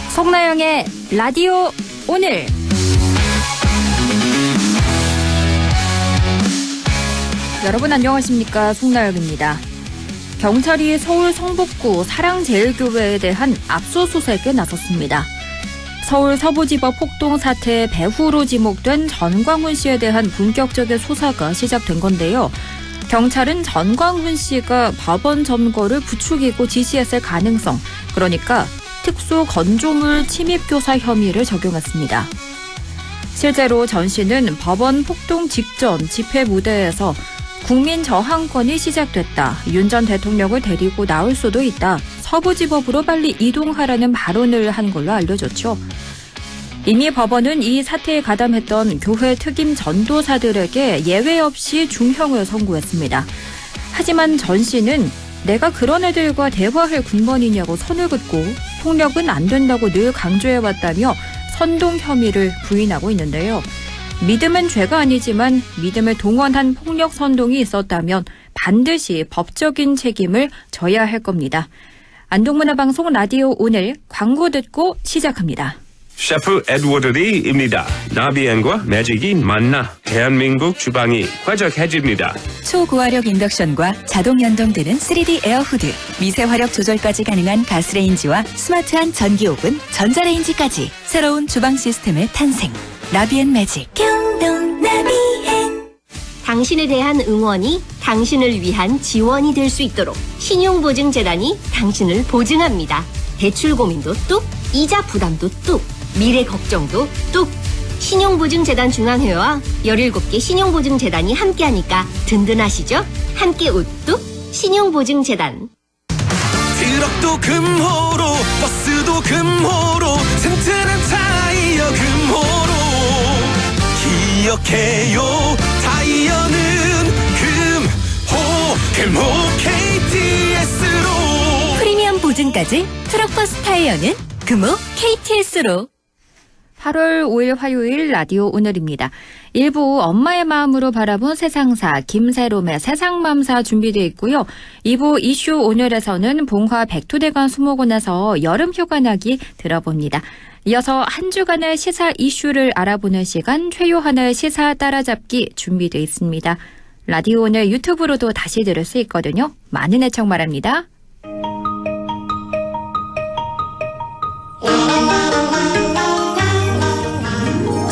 송나영의 라디오 오늘. 여러분 안녕하십니까, 송나영입니다. 경찰이 서울 성북구 사랑제일교회에 대한 압수수색에 나섰습니다. 서울 서부지법 폭동 사태 배후로 지목된 전광훈 씨에 대한 본격적인 수사가 시작된 건데요. 경찰은 전광훈 씨가 법원 점거를 부추기고 지시했을 가능성, 그러니까 특수 건조물 침입교사 혐의를 적용했습니다. 실제로 전 씨는 법원 폭동 직전 집회 무대에서 국민 저항권이 시작됐다, 윤 전 대통령을 데리고 나올 수도 있다, 서부지법으로 빨리 이동하라는 발언을 한 걸로 알려졌죠. 이미 법원은 이 사태에 가담했던 교회 특임 전도사들에게 예외 없이 중형을 선고했습니다. 하지만 전 씨는 내가 그런 애들과 대화할 군번이냐고 선을 긋고 폭력은 안 된다고 늘 강조해왔다며 선동 혐의를 부인하고 있는데요. 믿음은 죄가 아니지만 믿음을 동원한 폭력 선동이 있었다면 반드시 법적인 책임을 져야 할 겁니다. 안동문화방송 라디오 오늘 광고 듣고 시작합니다. 셰프 에드워드 리입니다. 나비엔과 매직이 만나 대한민국 주방이 화적해집니다. 초고화력 인덕션과 자동 연동되는 3D 에어후드, 미세 화력 조절까지 가능한 가스레인지와 스마트한 전기오븐, 전자레인지까지 새로운 주방 시스템의 탄생. 나비엔 매직. 경동 나비엔. 당신에 대한 응원이 당신을 위한 지원이 될 수 있도록 신용보증재단이 당신을 보증합니다. 대출 고민도 뚝, 이자 부담도 뚝, 미래 걱정도 뚝. 신용보증재단 중앙회와 17개 신용보증재단이 함께하니까 든든하시죠? 함께 우뚝 신용보증재단. 트럭도 금호로, 버스도 금호로, 튼튼한 타이어 금호로. 기억해요, 타이어는 금호 KTS로. 프리미엄 보증까지 트럭 버스 타이어는 금호 KTS로. 8월 5일 화요일 라디오 오늘입니다. 1부 엄마의 마음으로 바라본 세상사 김세롬의 세상맘사 준비되어 있고요. 2부 이슈 오늘에서는 봉화 백두대간 수목원에서 여름휴가 나기 들어봅니다. 이어서 한 주간의 시사 이슈를 알아보는 시간 최요한의 시사 따라잡기 준비되어 있습니다. 라디오 오늘 유튜브로도 다시 들을 수 있거든요. 많은 애청 바랍니다.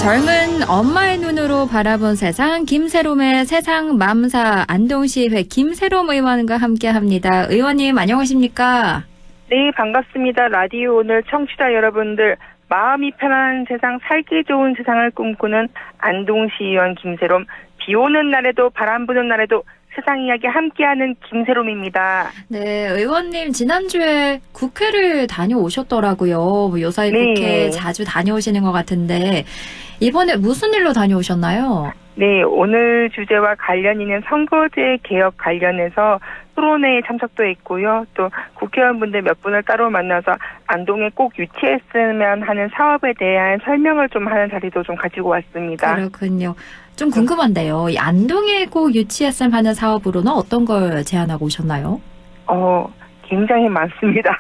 젊은 엄마의 눈으로 바라본 세상 김세롬의 세상맘사 안동시의회 김세롬 의원과 함께합니다. 의원님 안녕하십니까? 네, 반갑습니다. 라디오 오늘 청취자 여러분들, 마음이 편한 세상, 살기 좋은 세상을 꿈꾸는 안동시의원 김세롬, 비 오는 날에도 바람 부는 날에도 세상 이야기 함께하는 김세롬입니다. 네, 의원님 지난주에 국회를 다녀오셨더라고요. 요사이 네. 국회 자주 다녀오시는 것 같은데 이번에 무슨 일로 다녀오셨나요? 네, 오늘 주제와 관련 있는 선거제 개혁 관련해서 토론회에 참석도 했고요. 또 국회의원분들 몇 분을 따로 만나서 안동에 꼭 유치했으면 하는 사업에 대한 설명을 좀 하는 자리도 좀 가지고 왔습니다. 그렇군요. 좀 궁금한데요. 이 안동에 꼭 유치했으면 하는 사업으로는 어떤 걸 제안하고 오셨나요? 굉장히 많습니다.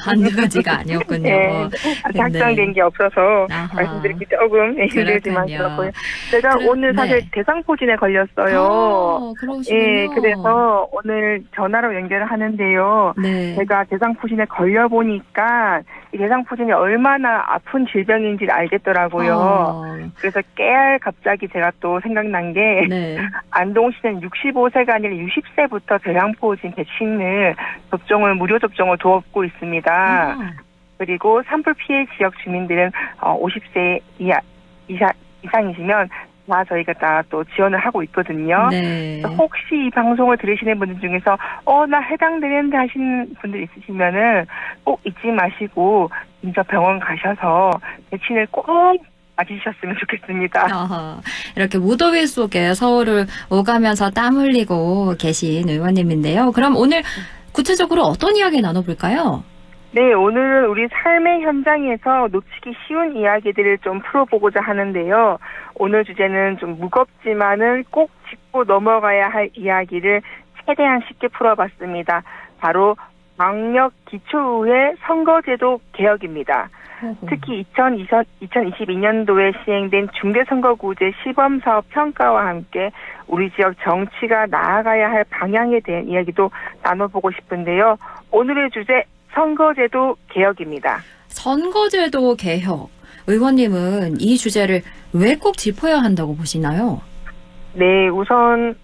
한두 가지가 아니었군요. 네, 아직 확정된 게 없어서 아하. 말씀드리기 조금 힘들지만 그렇고요. 제가 오늘 사실 네. 대상포진에 걸렸어요. 그러시군요. 예, 그래서 오늘 전화로 연결을 하는데요. 네. 제가 대상포진에 걸려보니까 이 대상포진이 얼마나 아픈 질병인지를 알겠더라고요. 그래서 깨알 갑자기 제가 또 생각난 게 네. 안동시는 65세가 아니라 60세부터 대상포진 백신을 무료 접종을 도왔고 있습니다. 그리고 산불 피해 지역 주민들은 50세 이상이시면 다 저희가 다 또 지원을 하고 있거든요. 네. 혹시 이 방송을 들으시는 분들 중에서 나 해당되는데 하시는 분들 있으시면은 꼭 잊지 마시고 진짜 병원 가셔서 백신을 꼭 맞으셨으면 좋겠습니다. 이렇게 무더위 속에 서울을 오가면서 땀 흘리고 계신 의원님인데요. 그럼 오늘 구체적으로 어떤 이야기 나눠볼까요? 네, 오늘은 우리 삶의 현장에서 놓치기 쉬운 이야기들을 좀 풀어보고자 하는데요. 오늘 주제는 좀 무겁지만은 꼭 짚고 넘어가야 할 이야기를 최대한 쉽게 풀어봤습니다. 바로 광역 기초의회 선거제도 개혁입니다. 특히 2022년도에 시행된 중대선거구제 시범사업 평가와 함께 우리 지역 정치가 나아가야 할 방향에 대한 이야기도 나눠보고 싶은데요. 오늘의 주제 선거제도 개혁입니다. 선거제도 개혁. 의원님은 이 주제를 왜 꼭 짚어야 한다고 보시나요? 네, 우선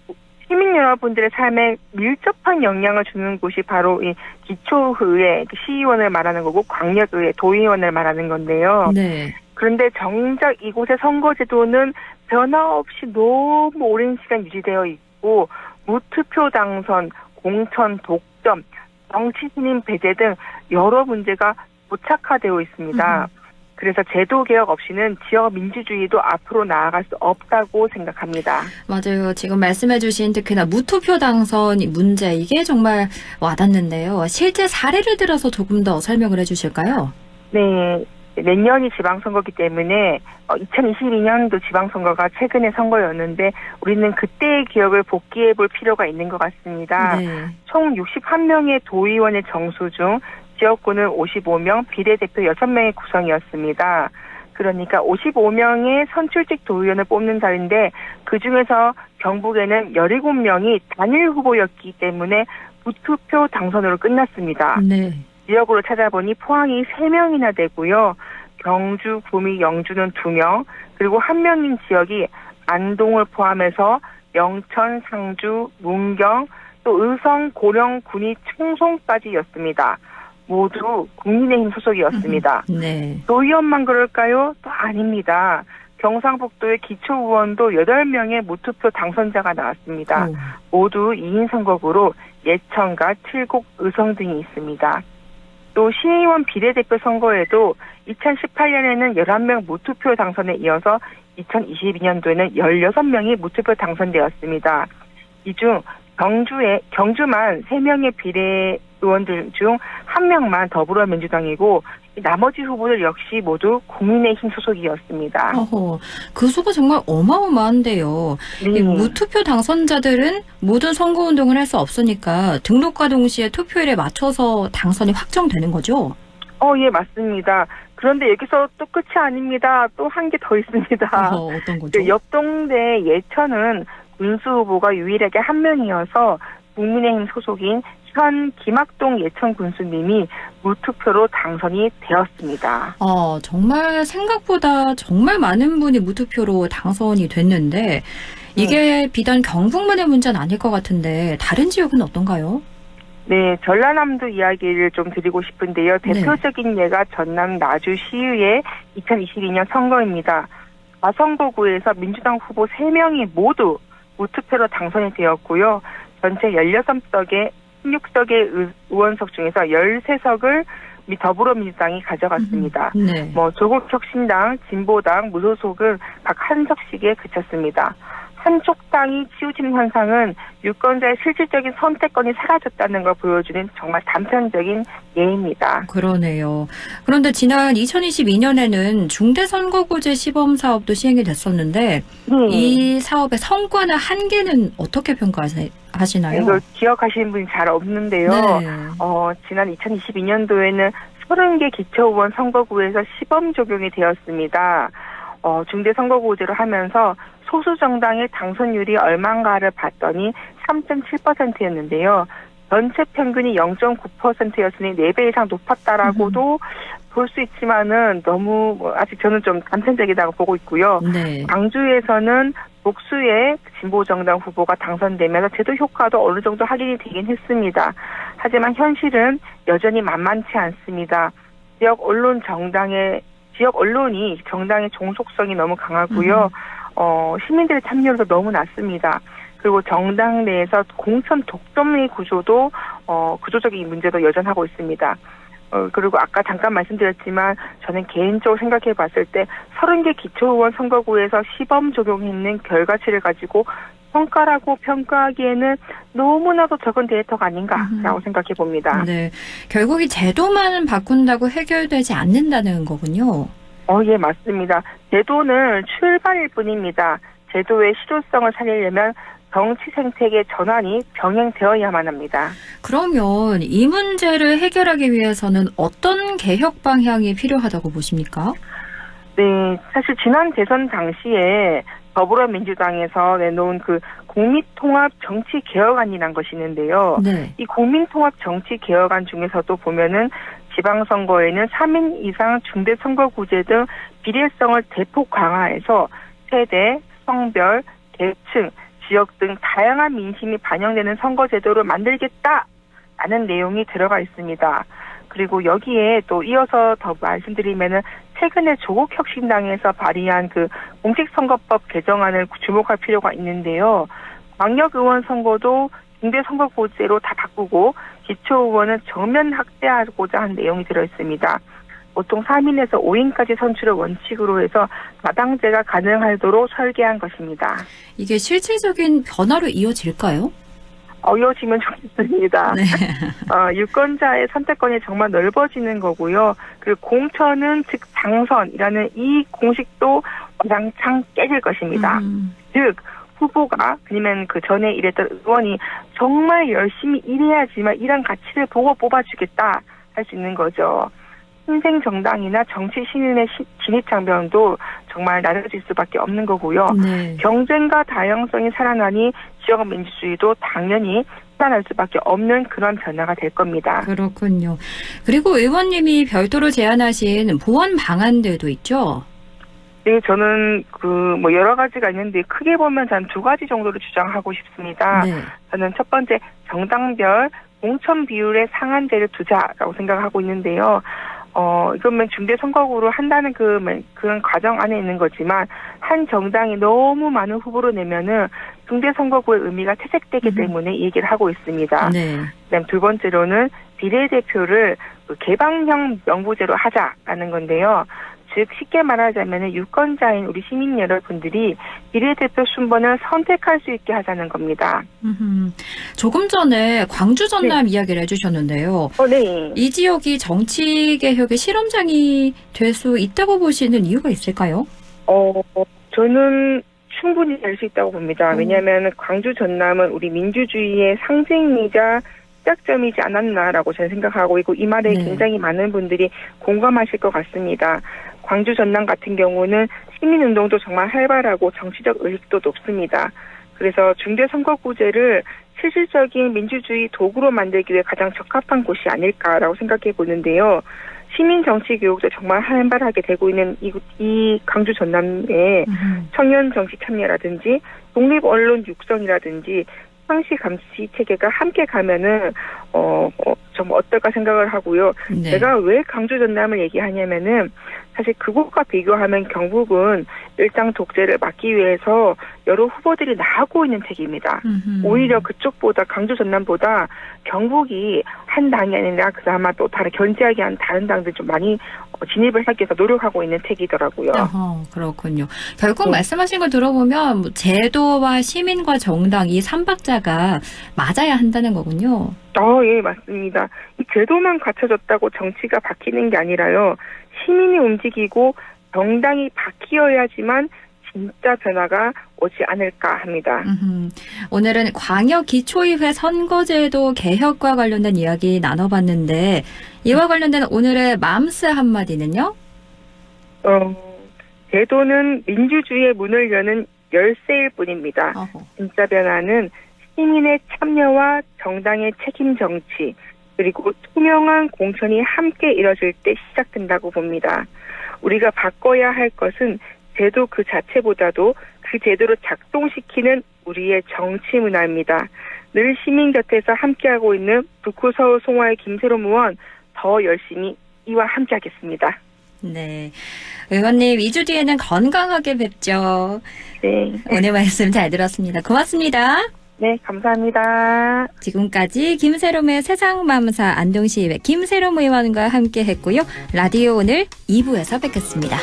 시민 여러분들의 삶에 밀접한 영향을 주는 곳이 바로 이 기초의회, 시의원을 말하는 거고 광역의회, 도의원을 말하는 건데요. 네. 그런데 정작 이곳의 선거제도는 변화 없이 너무 오랜 시간 유지되어 있고 무투표 당선, 공천 독점, 정치 신임 배제 등 여러 문제가 고착화되어 있습니다. 그래서 제도 개혁 없이는 지역 민주주의도 앞으로 나아갈 수 없다고 생각합니다. 맞아요. 지금 말씀해주신 특히나 무투표 당선 문제 이게 정말 와닿는데요. 실제 사례를 들어서 조금 더 설명을 해주실까요? 네. 내년이 지방선거기 때문에 2022년도 지방선거가 최근의 선거였는데 우리는 그때의 기억을 복기해 볼 필요가 있는 것 같습니다. 네. 총 61명의 도의원의 정수 중 지역구는 55명, 비례대표 6명의 구성이었습니다. 그러니까 55명의 선출직 도의원을 뽑는 자리인데 그중에서 경북에는 17명이 단일 후보였기 때문에 무투표 당선으로 끝났습니다. 네. 지역으로 찾아보니 포항이 3명이나 되고요. 경주, 구미, 영주는 2명, 그리고 1명인 지역이 안동을 포함해서 영천, 상주, 문경, 또 의성, 고령, 군위, 청송까지였습니다. 모두 국민의힘 소속이었습니다. 네. 도의원만 그럴까요? 또 아닙니다. 경상북도의 기초의원도 8명의 무투표 당선자가 나왔습니다. 모두 2인 선거구로 예천과 칠곡, 의성 등이 있습니다. 또 시의원 비례대표 선거에도 2018년에는 11명 무투표 당선에 이어서 2022년도에는 16명이 무투표 당선되었습니다. 이 중 경주만 3명의 비례의원들 중 1명만 더불어민주당이고 나머지 후보들 역시 모두 국민의힘 소속이었습니다. 그 수가 정말 어마어마한데요. 네. 이 무투표 당선자들은 모든 선거운동을 할 수 없으니까 등록과 동시에 투표일에 맞춰서 당선이 확정되는 거죠? 예, 맞습니다. 그런데 여기서 또 끝이 아닙니다. 또 한 개 더 있습니다. 어떤 거죠? 옆 동네 예천은 군수 후보가 유일하게 1명이어서 국민의힘 소속인 현 김학동 예천 군수님이 무투표로 당선이 되었습니다. 정말 생각보다 정말 많은 분이 무투표로 당선이 됐는데 이게 비단 경북만의 문제는 아닐 것 같은데 다른 지역은 어떤가요? 네, 전라남도 이야기를 좀 드리고 싶은데요. 대표적인 예가 전남 나주시의회 2022년 선거입니다. 과선거구에서 민주당 후보 3명이 모두 무투표로 당선이 되었고요. 전체 16석의 의원석 중에서 13석을 더불어민주당이 가져갔습니다. 네. 조국혁신당, 진보당, 무소속은 각 한 석씩에 그쳤습니다. 한쪽 당이 치우치는 현상은 유권자의 실질적인 선택권이 사라졌다는 걸 보여주는 정말 단편적인 예입니다. 그러네요. 그런데 지난 2022년에는 중대선거구제 시범사업도 시행이 됐었는데 이 사업의 성과나 한계는 어떻게 평가하시나요? 이걸 기억하시는 분이 잘 없는데요. 네. 지난 2022년도에는 30개 기초의원 선거구에서 시범 적용이 되었습니다. 중대선거구제로 하면서 소수 정당의 당선율이 얼마인가를 봤더니 3.7%였는데요. 전체 평균이 0.9%였으니 4배 이상 높았다라고도 볼 수 있지만은 너무 아직 저는 좀 단편적이라고 보고 있고요. 네. 광주에서는 복수의 진보 정당 후보가 당선되면서 제도 효과도 어느 정도 확인이 되긴 했습니다. 하지만 현실은 여전히 만만치 않습니다. 지역 언론이 정당의 종속성이 너무 강하고요. 시민들의 참여도 너무 낮습니다. 그리고 정당 내에서 공천 독점의 구조도 구조적인 문제도 여전하고 있습니다. 그리고 아까 잠깐 말씀드렸지만 저는 개인적으로 생각해 봤을 때 30개 기초의원 선거구에서 시범 적용했는 결과치를 가지고 평가라고 평가하기에는 너무나도 적은 데이터가 아닌가라고 생각해 봅니다. 네, 결국 이 제도만 바꾼다고 해결되지 않는다는 거군요. 예, 맞습니다. 제도는 출발일 뿐입니다. 제도의 실효성을 살리려면 정치 생태계 전환이 병행되어야만 합니다. 그러면 이 문제를 해결하기 위해서는 어떤 개혁 방향이 필요하다고 보십니까? 네, 사실 지난 대선 당시에 더불어민주당에서 내놓은 그 국민통합 정치개혁안이란 것이 있는데요. 네. 이 국민통합 정치개혁안 중에서도 보면은 지방선거에는 3인 이상 중대선거구제 등 비례성을 대폭 강화해서 세대, 성별, 계층, 지역 등 다양한 민심이 반영되는 선거제도를 만들겠다라는 내용이 들어가 있습니다. 그리고 여기에 또 이어서 더 말씀드리면은 최근에 조국혁신당에서 발의한 그 공직선거법 개정안을 주목할 필요가 있는데요. 광역의원 선거도 중대선거구제로 다 바꾸고 기초의원은 정면 확대하고자 한 내용이 들어있습니다. 보통 3인에서 5인까지 선출을 원칙으로 해서 마당제가 가능하도록 설계한 것입니다. 이게 실질적인 변화로 이어질까요? 이어지면 좋겠습니다. 네. 유권자의 선택권이 정말 넓어지는 거고요. 그리고 공천은 즉 당선이라는 이 공식도 왕창 깨질 것입니다. 즉 후보가 아니면 그 전에 일했던 의원이 정말 열심히 일해야지만 이런 가치를 보고 뽑아주겠다 할 수 있는 거죠. 신생 정당이나 정치 신인의 진입 장벽도 정말 낮아질 수밖에 없는 거고요. 네. 경쟁과 다양성이 살아나니 지역 민주주의도 당연히 살아날 수밖에 없는 그런 변화가 될 겁니다. 그렇군요. 그리고 의원님이 별도로 제안하신 보완 방안들도 있죠? 네, 저는 여러 가지가 있는데 크게 보면 전 두 가지 정도를 주장하고 싶습니다. 네. 저는 첫 번째 정당별 공천 비율의 상한제를 두자라고 생각하고 있는데요. 이거는 중대선거구로 한다는 그런 과정 안에 있는 거지만 한 정당이 너무 많은 후보를 내면은 중대선거구의 의미가 퇴색되기 때문에 이 얘기를 하고 있습니다. 네. 그다음 두 번째로는 비례대표를 개방형 명부제로 하자라는 건데요. 즉 쉽게 말하자면 유권자인 우리 시민 여러분들이 비례대표 순번을 선택할 수 있게 하자는 겁니다. 조금 전에 광주 전남 이야기를 해주셨는데요. 네. 이 지역이 정치개혁의 실험장이 될 수 있다고 보시는 이유가 있을까요? 저는 충분히 될 수 있다고 봅니다. 왜냐하면 광주 전남은 우리 민주주의의 상징이자 시작점이지 않았나라고 저는 생각하고 있고 이 말에 네. 굉장히 많은 분들이 공감하실 것 같습니다. 광주 전남 같은 경우는 시민운동도 정말 활발하고 정치적 의식도 높습니다. 그래서 중대선거구제를 실질적인 민주주의 도구로 만들기 위해 가장 적합한 곳이 아닐까라고 생각해 보는데요. 시민 정치 교육도 정말 활발하게 되고 있는 이 광주 전남의 청년 정치 참여라든지 독립 언론 육성이라든지 상시 감시 체계가 함께 가면은 좀 어떨까 생각을 하고요. 네. 제가 왜 광주 전남을 얘기하냐면은 사실 그곳과 비교하면 경북은 일당 독재를 막기 위해서 여러 후보들이 나오고 있는 책입니다. 오히려 그쪽보다 광주 전남보다 경북이 한 당이 아니라 그나마 또 견제하기 위한 다른 당들 좀 많이 진입을 하기 위해서 노력하고 있는 책이더라고요. 그렇군요. 결국 말씀하신 걸 들어보면 제도와 시민과 정당 이 3박자가 맞아야 한다는 거군요. 예, 맞습니다. 이 제도만 갖춰졌다고 정치가 바뀌는 게 아니라요. 시민이 움직이고 정당이 바뀌어야지만 진짜 변화가 오지 않을까 합니다. 오늘은 광역기초의회 선거제도 개혁과 관련된 이야기 나눠봤는데 이와 관련된 오늘의 맘스 한마디는요? 제도는 민주주의의 문을 여는 열쇠일 뿐입니다. 진짜 변화는 시민의 참여와 정당의 책임 정치 그리고 투명한 공천이 함께 이뤄질 때 시작된다고 봅니다. 우리가 바꿔야 할 것은 제도 그 자체보다도 그 제도를 작동시키는 우리의 정치 문화입니다. 늘 시민 곁에서 함께하고 있는 북구 서울 송화의 김세롬 의원 더 열심히 이와 함께하겠습니다. 네, 의원님 2주 뒤에는 건강하게 뵙죠. 네. 오늘 말씀 잘 들었습니다. 고맙습니다. 네, 감사합니다. 지금까지 김세롬의 세상맘사 안동시의회 김세롬 의원과 함께 했고요. 라디오 오늘 2부에서 뵙겠습니다.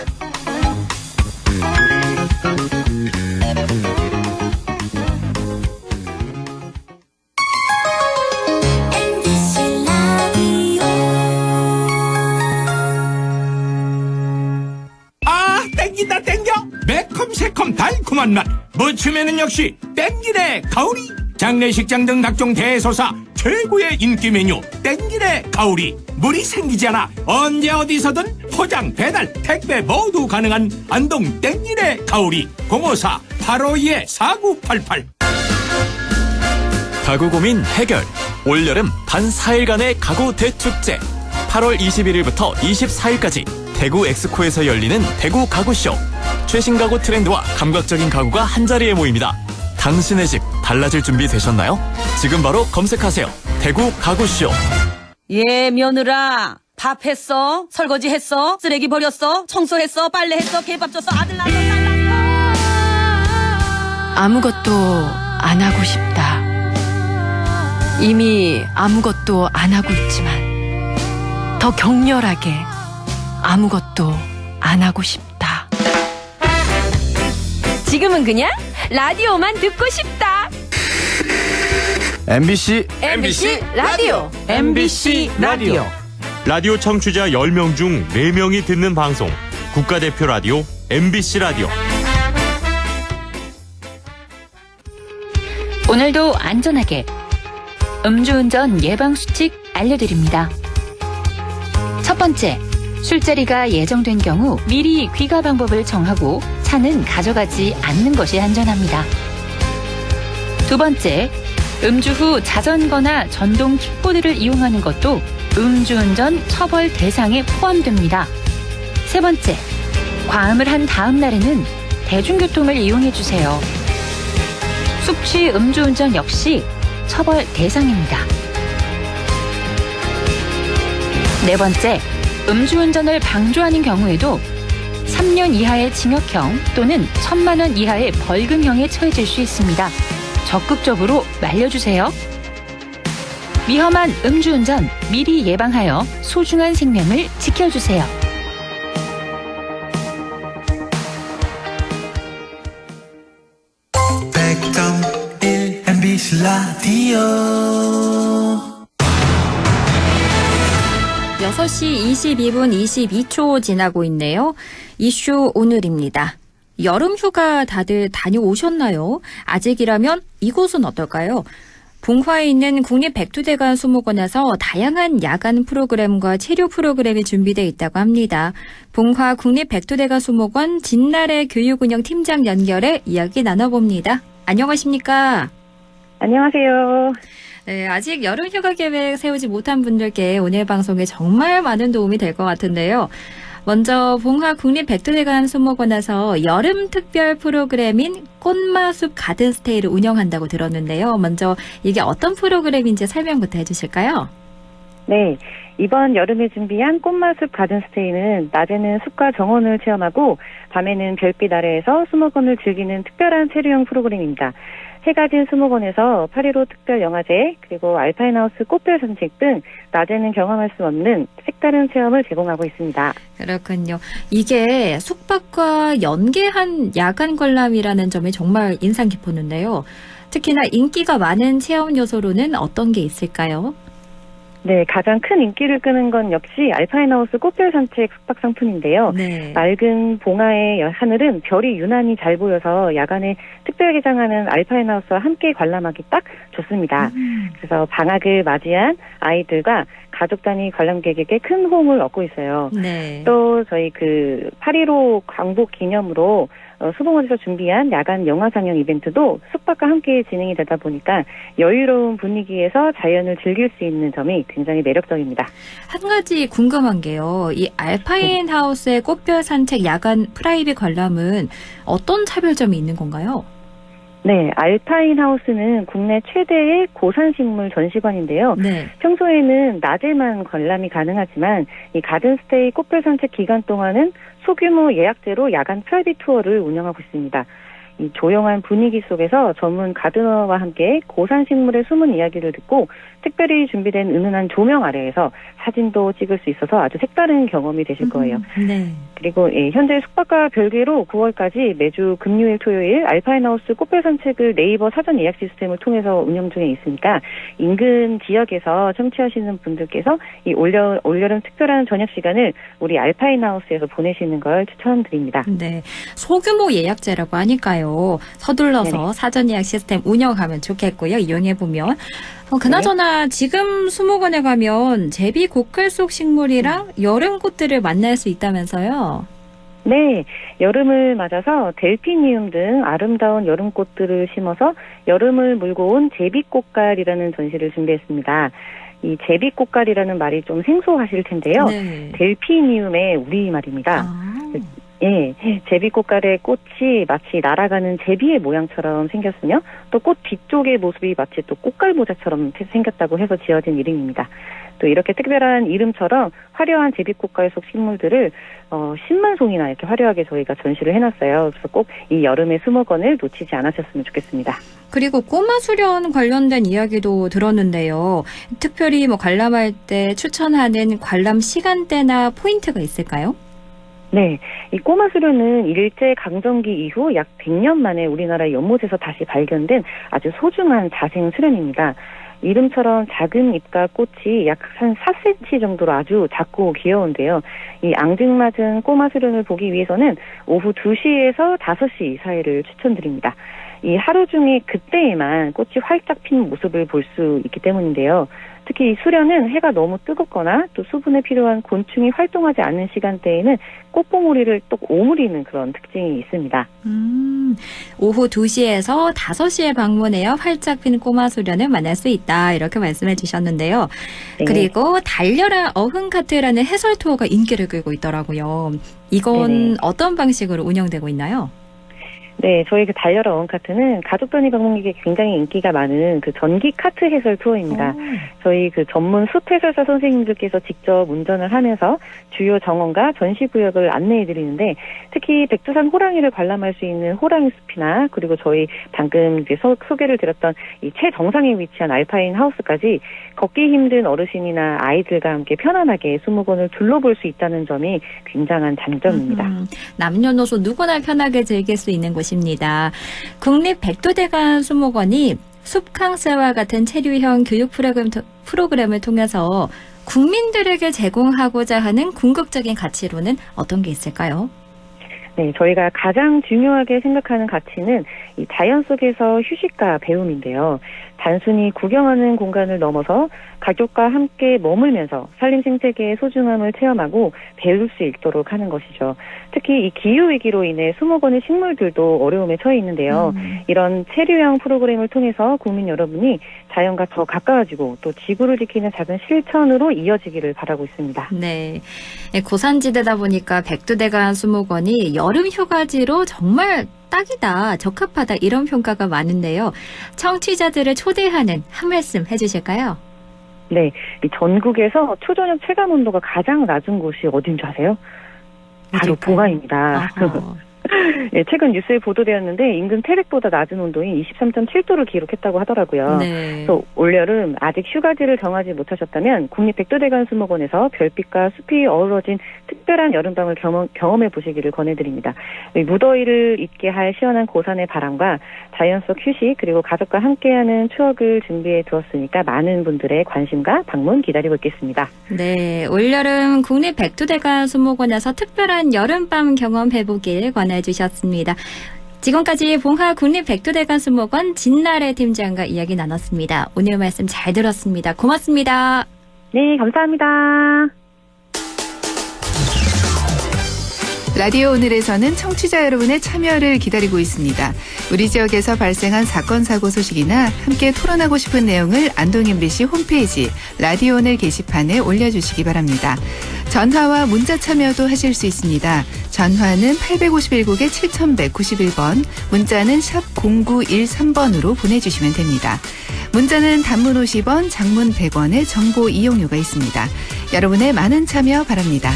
땡긴다 땡겨 매콤 새콤 달콤한 달콤한 맛. 무침에는 역시 땡길의 가오리. 장례식장 등 각종 대소사 최고의 인기 메뉴 땡길의 가오리. 물이 생기지 않아 언제 어디서든 포장, 배달, 택배 모두 가능한 안동 땡길의 가오리. 054-852-4988. 가구 고민 해결. 올여름 단 4일간의 가구 대축제. 8월 21일부터 24일까지 대구 엑스코에서 열리는 대구 가구쇼. 최신 가구 트렌드와 감각적인 가구가 한자리에 모입니다. 당신의 집 달라질 준비 되셨나요? 지금 바로 검색하세요. 대구 가구쇼. 예, 며느라. 밥 했어? 설거지 했어? 쓰레기 버렸어? 청소했어? 빨래했어? 개밥 줬어? 아들 낳았어? 딸 낳았어? 아무것도 안 하고 싶다. 이미 아무것도 안 하고 있지만 더 격렬하게 아무것도 안 하고 싶다. 지금은 그냥 라디오만 듣고 싶다. MBC 라디오. MBC 라디오. 라디오 청취자 10명 중 4명이 듣는 방송. 국가대표 라디오 MBC 라디오. 오늘도 안전하게 음주운전 예방수칙 알려드립니다. 첫 번째, 술자리가 예정된 경우 미리 귀가 방법을 정하고 차는 가져가지 않는 것이 안전합니다. 두 번째, 음주 후 자전거나 전동 킥보드를 이용하는 것도 음주운전 처벌 대상에 포함됩니다. 세 번째, 과음을 한 다음 날에는 대중교통을 이용해주세요. 숙취 음주운전 역시 처벌 대상입니다. 네 번째, 음주운전을 방조하는 경우에도 3년 이하의 징역형 또는 1,000만 원 이하의 벌금형에 처해질 수 있습니다. 적극적으로 말려주세요. 위험한 음주운전 미리 예방하여 소중한 생명을 지켜주세요. MBC 라디오 6시 22분 22초 지나고 있네요. 이슈 오늘입니다. 여름 휴가 다들 다녀오셨나요? 아직이라면 이곳은 어떨까요? 봉화에 있는 국립백두대간 수목원에서 다양한 야간 프로그램과 체류 프로그램이 준비되어 있다고 합니다. 봉화 국립백두대간 수목원 진나래 교육운영 팀장 연결해 이야기 나눠봅니다. 안녕하십니까? 안녕하세요. 네, 아직 여름 휴가 계획 세우지 못한 분들께 오늘 방송에 정말 많은 도움이 될 것 같은데요. 먼저 봉화 국립백두대간 수목원에서 여름 특별 프로그램인 꽃마숲 가든스테이를 운영한다고 들었는데요. 먼저 이게 어떤 프로그램인지 설명부터 해주실까요? 네, 이번 여름에 준비한 꽃마숲 가든스테이는 낮에는 숲과 정원을 체험하고 밤에는 별빛 아래에서 수목원을 즐기는 특별한 체류형 프로그램입니다. 해가 진 수목원에서 8.15 특별 영화제 그리고 알파인하우스 꽃별 산책 등 낮에는 경험할 수 없는 색다른 체험을 제공하고 있습니다. 그렇군요. 이게 숙박과 연계한 야간 관람이라는 점이 정말 인상 깊었는데요. 특히나 인기가 많은 체험 요소로는 어떤 게 있을까요? 네, 가장 큰 인기를 끄는 건 역시 알파인하우스 꽃별 산책 숙박 상품인데요. 네. 맑은 봉화의 하늘은 별이 유난히 잘 보여서 야간에 특별 개장하는 알파인하우스와 함께 관람하기 딱 좋습니다. 그래서 방학을 맞이한 아이들과 가족 단위 관람객에게 큰 호응을 얻고 있어요. 네. 또 저희 8.15 광복 기념으로 수목원에서 준비한 야간 영화 상영 이벤트도 숙박과 함께 진행이 되다 보니까 여유로운 분위기에서 자연을 즐길 수 있는 점이 굉장히 매력적입니다. 한 가지 궁금한 게요. 이 알파인 하우스의 꽃별 산책 야간 프라이빗 관람은 어떤 차별점이 있는 건가요? 네, 알파인 하우스는 국내 최대의 고산식물 전시관인데요. 네. 평소에는 낮에만 관람이 가능하지만 이 가든스테이 꽃별 산책 기간 동안은 소규모 예약제로 야간 프라이빗 투어를 운영하고 있습니다. 이 조용한 분위기 속에서 전문 가드너와 함께 고산식물의 숨은 이야기를 듣고 특별히 준비된 은은한 조명 아래에서 사진도 찍을 수 있어서 아주 색다른 경험이 되실 거예요. 네. 그리고 현재 숙박과 별개로 9월까지 매주 금요일, 토요일 알파인하우스 꽃별 산책을 네이버 사전 예약 시스템을 통해서 운영 중에 있으니까 인근 지역에서 청취하시는 분들께서 이 올여름 특별한 저녁 시간을 우리 알파인하우스에서 보내시는 걸 추천드립니다. 네, 소규모 예약제라고 하니까요. 서둘러서 네네. 사전 예약 시스템 운영하면 좋겠고요. 이용해보면. 그나저나 지금 수목원에 가면 제비 고칼 속 식물이랑 여름 꽃들을 만날 수 있다면서요? 네, 여름을 맞아서 델피니움 등 아름다운 여름꽃들을 심어서 여름을 물고 온 제비꽃갈이라는 전시를 준비했습니다. 이 제비꽃갈이라는 말이 좀 생소하실 텐데요. 네. 델피니움의 우리말입니다. 예, 제비꽃갈의 꽃이 마치 날아가는 제비의 모양처럼 생겼으며 또 꽃 뒤쪽의 모습이 마치 또 꽃갈 모자처럼 생겼다고 해서 지어진 이름입니다. 또 이렇게 특별한 이름처럼 화려한 제비꽃갈 속 식물들을 10만 송이나 이렇게 화려하게 저희가 전시를 해놨어요. 그래서 꼭 이 여름의 수목원을 놓치지 않으셨으면 좋겠습니다. 그리고 꼬마 수련 관련된 이야기도 들었는데요. 특별히 관람할 때 추천하는 관람 시간대나 포인트가 있을까요? 네, 이 꼬마 수련은 일제 강점기 이후 약 100년 만에 우리나라 연못에서 다시 발견된 아주 소중한 자생 수련입니다. 이름처럼 작은 잎과 꽃이 약 한 4cm 정도로 아주 작고 귀여운데요. 이 앙증맞은 꼬마 수련을 보기 위해서는 오후 2시에서 5시 사이를 추천드립니다. 이 하루 중에 그때에만 꽃이 활짝 핀 모습을 볼 수 있기 때문인데요. 특히 이 수련은 해가 너무 뜨겁거나 또 수분에 필요한 곤충이 활동하지 않는 시간대에는 꽃봉오리를 또 오므리는 그런 특징이 있습니다. 오후 2시에서 5시에 방문해야 활짝 핀 꼬마 수련을 만날 수 있다. 이렇게 말씀해 주셨는데요. 네. 그리고 달려라 어흥카트라는 해설 투어가 인기를 끌고 있더라고요. 이건 네네. 어떤 방식으로 운영되고 있나요? 네, 저희 그 달려라 어흥카트는 가족 단위 방문객에 굉장히 인기가 많은 그 전기 카트 해설 투어입니다. 저희 그 전문 숲 해설사 선생님들께서 직접 운전을 하면서 주요 정원과 전시 구역을 안내해 드리는데 특히 백두산 호랑이를 관람할 수 있는 호랑이 숲이나 그리고 저희 방금 이제 소개를 드렸던 이 최정상에 위치한 알파인 하우스까지 걷기 힘든 어르신이나 아이들과 함께 편안하게 수목원을 둘러볼 수 있다는 점이 굉장한 장점입니다. 남녀노소 누구나 편하게 즐길 수 있는 곳입니다. 국립백두대간 수목원이 숲캉스와 같은 체류형 교육 프로그램을 통해서 국민들에게 제공하고자 하는 궁극적인 가치로는 어떤 게 있을까요? 네, 저희가 가장 중요하게 생각하는 가치는 이 자연 속에서 휴식과 배움인데요. 단순히 구경하는 공간을 넘어서 가족과 함께 머물면서 산림 생태계의 소중함을 체험하고 배울 수 있도록 하는 것이죠. 특히 이 기후위기로 인해 수목원의 식물들도 어려움에 처해 있는데요. 이런 체류형 프로그램을 통해서 국민 여러분이 자연과 더 가까워지고 또 지구를 지키는 작은 실천으로 이어지기를 바라고 있습니다. 네, 고산지대다 보니까 백두대간 수목원이 여름 휴가지로 정말 딱이다, 적합하다 이런 평가가 많은데요. 청취자들을 초대하는 한 말씀 해주실까요? 네, 이 전국에서 초저녁 체감 온도가 가장 낮은 곳이 어딘 줄 아세요? 바로 봉화입니다. 네, 최근 뉴스에 보도되었는데 인근 태백보다 낮은 온도인 23.7도를 기록했다고 하더라고요. 네. 그래서 올여름 아직 휴가지를 정하지 못하셨다면 국립백두대간 수목원에서 별빛과 숲이 어우러진 특별한 여름밤을 경험해 보시기를 권해드립니다. 무더위를 잊게 할 시원한 고산의 바람과 자연 속 휴식 그리고 가족과 함께하는 추억을 준비해 두었으니까 많은 분들의 관심과 방문 기다리고 있겠습니다. 네, 올여름 국립백두대간 수목원에서 특별한 여름밤 경험해보길 권해주셨습니다. 지금까지 봉화 국립백두대간 수목원 진나래 팀장과 이야기 나눴습니다. 오늘 말씀 잘 들었습니다. 고맙습니다. 네, 감사합니다. 라디오 오늘에서는 청취자 여러분의 참여를 기다리고 있습니다. 우리 지역에서 발생한 사건 사고 소식이나 함께 토론하고 싶은 내용을 안동 MBC 홈페이지 라디오 오늘 게시판에 올려주시기 바랍니다. 전화와 문자 참여도 하실 수 있습니다. 전화는 851국에 7191번, 문자는 샵 0913번으로 보내주시면 됩니다. 문자는 단문 50원, 장문 100원의 정보 이용료가 있습니다. 여러분의 많은 참여 바랍니다.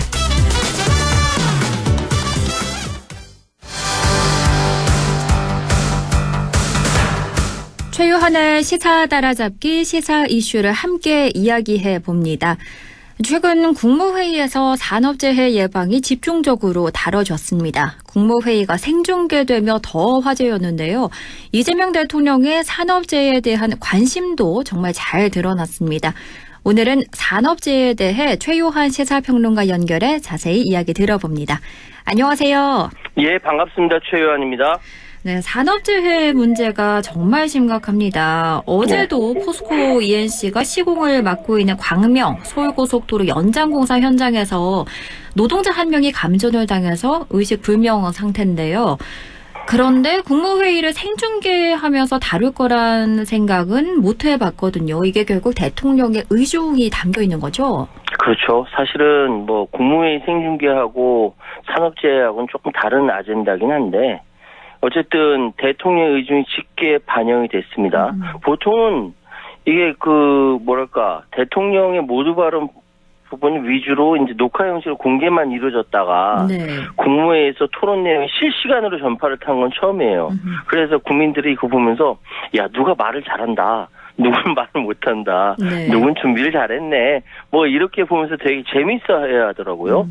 최유한의 시사 따라잡기 시사 이슈를 함께 이야기해 봅니다. 최근 국무회의에서 산업재해 예방이 집중적으로 다뤄졌습니다. 국무회의가 생중계되며 더 화제였는데요. 이재명 대통령의 산업재해에 대한 관심도 정말 잘 드러났습니다. 오늘은 산업재해에 대해 최요한 시사평론가 연결해 자세히 이야기 들어봅니다. 안녕하세요. 예, 반갑습니다. 최요한입니다. 네, 산업재해 문제가 정말 심각합니다. 어제도 포스코 ENC가 시공을 맡고 있는 광명 서울고속도로 연장공사 현장에서 노동자 한 명이 감전을 당해서 의식불명 상태인데요. 그런데 국무회의를 생중계하면서 다룰 거란 생각은 못 해봤거든요. 이게 결국 대통령의 의중이 담겨 있는 거죠? 그렇죠. 사실은 뭐 국무회의 생중계하고 산업재해하고는 조금 다른 아젠다긴 한데 어쨌든 대통령의 의중이 짙게 반영이 됐습니다. 보통은 이게 대통령의 모두 발언 부분 위주로 이제 녹화 형식으로 공개만 이루어졌다가 국무회의에서 토론 내용이 실시간으로 전파를 탄 건 처음이에요. 그래서 국민들이 이거 보면서 야, 누가 말을 잘한다. 누군 말을 못한다. 누군 준비를 잘했네. 뭐 이렇게 보면서 되게 재밌어해야 하더라고요.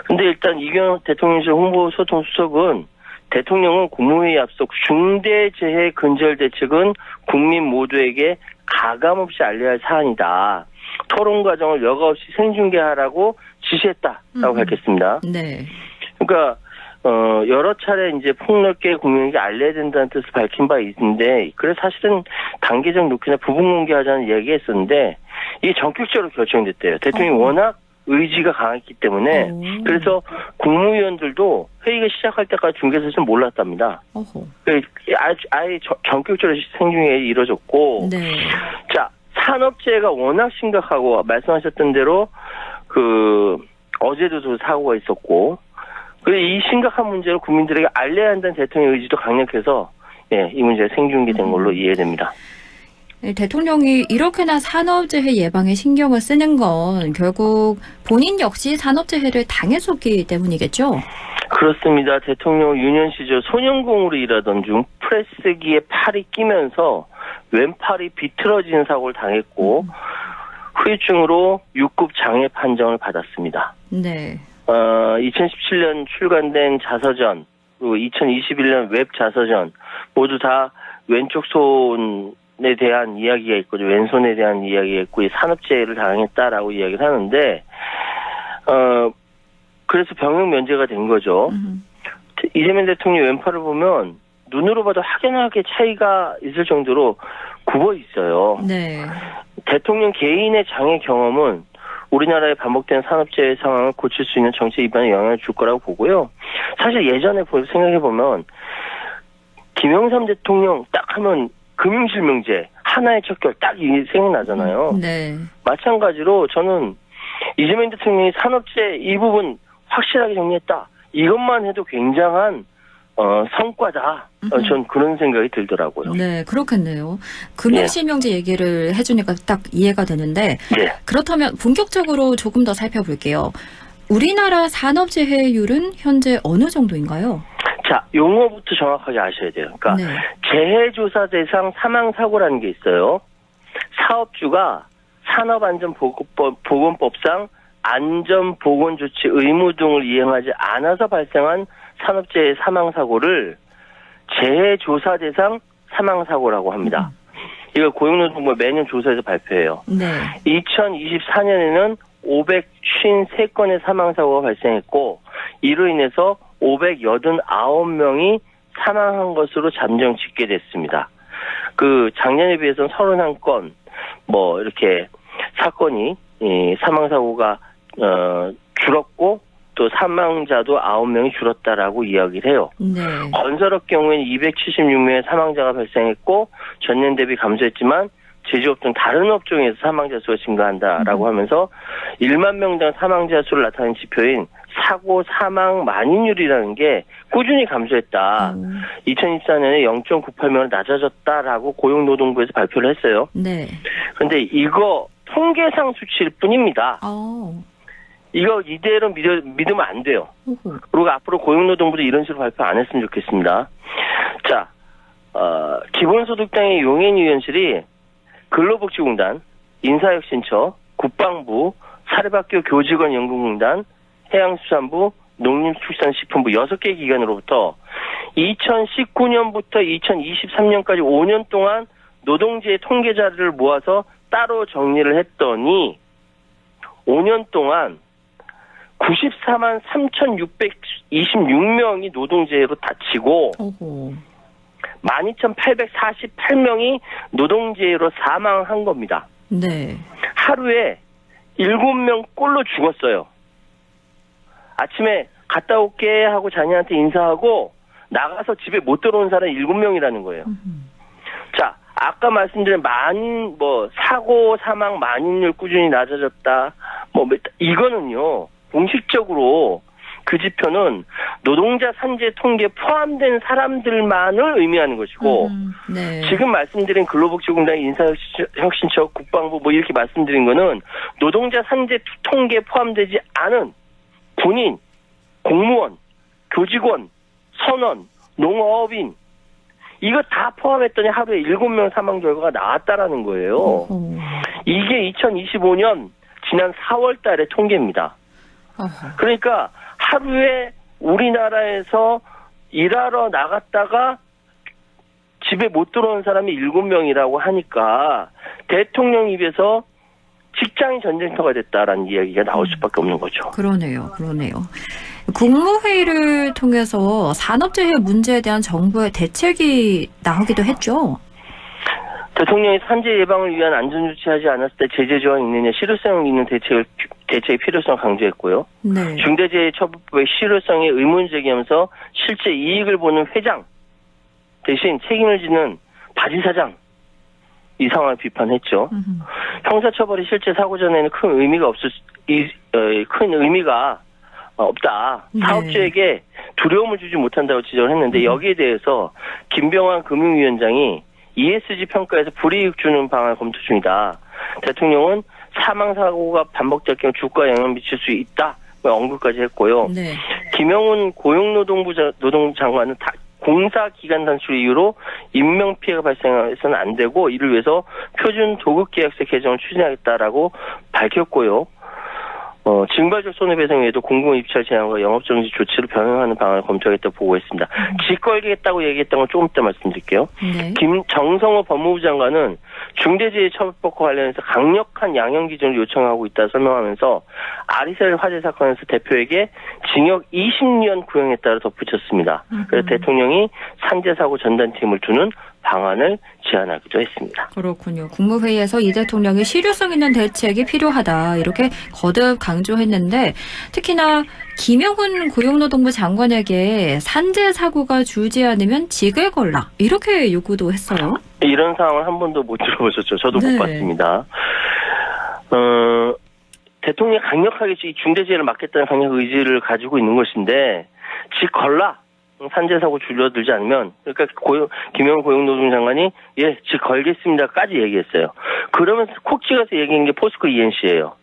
근데 일단 이경영 대통령실 홍보소통수석은 대통령은 국무회의 앞서 중대재해 근절대책은 국민 모두에게 가감없이 알려야 할 사안이다. 토론 과정을 여과 없이 생중계하라고 지시했다라고 밝혔습니다. 네. 그러니까 여러 차례 이제 폭넓게 국민에게 알려야 된다는 뜻을 밝힌 바 있는데, 그래 사실은 단계적 녹화나 부분 공개하자는 얘기했었는데 이게 전격적으로 결정됐대요. 대통령이 워낙 의지가 강했기 때문에. 그래서 국무위원들도 회의가 시작할 때까지 중계사실은 몰랐답니다. 아예 전격적으로 생중계가 이루어졌고. 자, 산업재해가 워낙 심각하고 말씀하셨던 대로 어제도 사고가 있었고, 이 심각한 문제를 국민들에게 알려야 한다는 대통령의 의지도 강력해서 이 문제가 생중계된 걸로 이해됩니다. 대통령이 이렇게나 산업재해 예방에 신경을 쓰는 건 결국 본인 역시 산업재해를 당했었기 때문이겠죠? 그렇습니다. 대통령 유년 시절 소년공으로 일하던 중 프레스기에 팔이 끼면서 왼팔이 비틀어지는 사고를 당했고 후유증으로 6급 장애 판정을 받았습니다. 네. 2017년 출간된 자서전, 그리고 2021년 웹 자서전 모두 다 왼쪽 손에 대한 이야기가 있고 왼손에 대한 이야기가 있고 산업재해를 당했다라고 이야기를 하는데 그래서 병역 면제가 된 거죠. 이재명 대통령 왼팔을 보면 눈으로 봐도 확연하게 차이가 있을 정도로 굽어 있어요. 네. 대통령 개인의 장애 경험은 우리나라의 반복되는 산업재해 상황을 고칠 수 있는 정책 입안에 영향을 줄 거라고 보고요. 사실 예전에 생각해보면 김영삼 대통령 딱 하면 금융실명제 하나의 척결 딱 생각나잖아요. 네. 마찬가지로 저는 이재명 대통령이 산업재해 이 부분 확실하게 정리했다. 이것만 해도 굉장한 성과다. 전 그런 생각이 들더라고요. 네, 그렇겠네요. 금융실명제 얘기를 해주니까 딱 이해가 되는데 그렇다면 본격적으로 조금 더 살펴볼게요. 우리나라 산업재해율은 현재 어느 정도인가요? 자, 용어부터 정확하게 아셔야 돼요. 그러니까 재해조사 대상 사망사고라는 게 있어요. 사업주가 산업안전보건법상 안전보건조치 의무 등을 이행하지 않아서 발생한 산업재해 사망사고를 재해조사 대상 사망사고라고 합니다. 이걸 고용노동부가 매년 조사해서 발표해요. 2024년에는 553건의 사망사고가 발생했고 이로 인해서 589명이 사망한 것으로 잠정 집계됐습니다. 작년에 비해서는 31건 이렇게 사건이 사망사고가 줄었고 또 사망자도 9명이 줄었다라고 이야기를 해요. 건설업 경우에는 276명의 사망자가 발생했고 전년 대비 감소했지만 제조업 등 다른 업종에서 사망자 수가 증가한다라고 하면서 1만 명당 사망자 수를 나타내는 지표인 사고 사망 만인율이라는 게 꾸준히 감소했다. 2024년에 0.98명으로 낮아졌다라고 고용노동부에서 발표를 했어요. 그런데 이거 통계상 수치일 뿐입니다. 이거 이대로 믿으면 안 돼요. 그리고 앞으로 고용노동부도 이런 식으로 발표 안 했으면 좋겠습니다. 자, 기본소득당의 용해인 위원실이 근로복지공단, 인사혁신처, 국방부, 사립학교 교직원 연금공단, 해양수산부, 농림축산식품부 6개 기관으로부터 2019년부터 2023년까지 5년 동안 노동재해 통계 자료를 모아서 따로 정리를 했더니 5년 동안 94만 3,626명이 노동재해로 다치고 12,848명이 노동재해로 사망한 겁니다. 네. 하루에 7명 꼴로 죽었어요. 아침에 갔다 올게 하고 자녀한테 인사하고 나가서 집에 못 들어온 사람이 7명이라는 거예요. 자, 아까 말씀드린 사고, 사망, 만인율 꾸준히 낮아졌다. 이거는요, 공식적으로 그 지표는 노동자 산재 통계에 포함된 사람들만을 의미하는 것이고, 네. 지금 말씀드린 근로복지공단, 인사혁신처, 국방부 이렇게 말씀드린 거는 노동자 산재 통계에 포함되지 않은 군인, 공무원, 교직원, 선원, 농업인, 이거 다 포함했더니 하루에 7명 사망 결과가 나왔다라는 거예요. 이게 2025년 지난 4월 달의 통계입니다. 그러니까 하루에 우리나라에서 일하러 나갔다가 집에 못 들어온 사람이 7명이라고 하니까 대통령 입에서 직장인 전쟁터가 됐다라는 이야기가 나올 수밖에 없는 거죠. 그러네요. 국무회의를 통해서 산업재해 문제에 대한 정부의 대책이 나오기도 했죠. 대통령이 산재 예방을 위한 안전조치하지 않았을 때 제재 조항이 있느냐, 실효성 있는 대책의 필요성을 강조했고요. 네. 중대재해처벌법의 실효성에 의문 제기하면서 실제 이익을 보는 회장 대신 책임을 지는 바지사장, 이 상황을 비판했죠. 형사처벌이 실제 사고 전에는 큰 의미가 없다. 네. 사업주에게 두려움을 주지 못한다고 지적을 했는데 여기에 대해서 김병환 금융위원장이 ESG 평가에서 불이익 주는 방안을 검토 중이다. 대통령은 사망사고가 반복될 경우 주가에 영향을 미칠 수 있다. 언급까지 했고요. 네. 김영훈 고용노동부 노동장관은 공사기간 단축 이유로 인명피해가 발생해서는 안 되고 이를 위해서 표준 도급계약서 개정을 추진하겠다라고 밝혔고요. 징벌적 손해배상 외에도 공공입찰 제한과 영업정지 조치를 병행하는 방안을 검토하겠다고 보고했습니다. 짓걸겠다고 얘기했던 건 조금 이따 말씀드릴게요. 네. 정성호 법무부 장관은 중대재해처벌법과 관련해서 강력한 양형 기준을 요청하고 있다 설명하면서 아리셀 화재 사건에서 대표에게 징역 20년 구형했다고 덧붙였습니다. 그래서 대통령이 산재사고 전담팀을 두는 방안을 제안하기도 했습니다. 그렇군요. 국무회의에서 이 대통령이 실효성 있는 대책이 필요하다 이렇게 거듭 강조했는데 특히나 김영훈 고용노동부 장관에게 산재 사고가 줄지 않으면 직을 걸라 이렇게 요구도 했어요. 이런 상황을 한 번도 못 들어보셨죠. 저도 네. 못 봤습니다. 대통령이 강력하게 이 중대재해를 막겠다는 강력 의지를 가지고 있는 것인데 직 걸라. 산재사고 줄여들지 않으면 그러니까 김영훈 고용노동 장관이 직 걸겠습니다까지 얘기했어요. 그러면서 콕 찍어서 얘기한 게 포스코 ENC예요.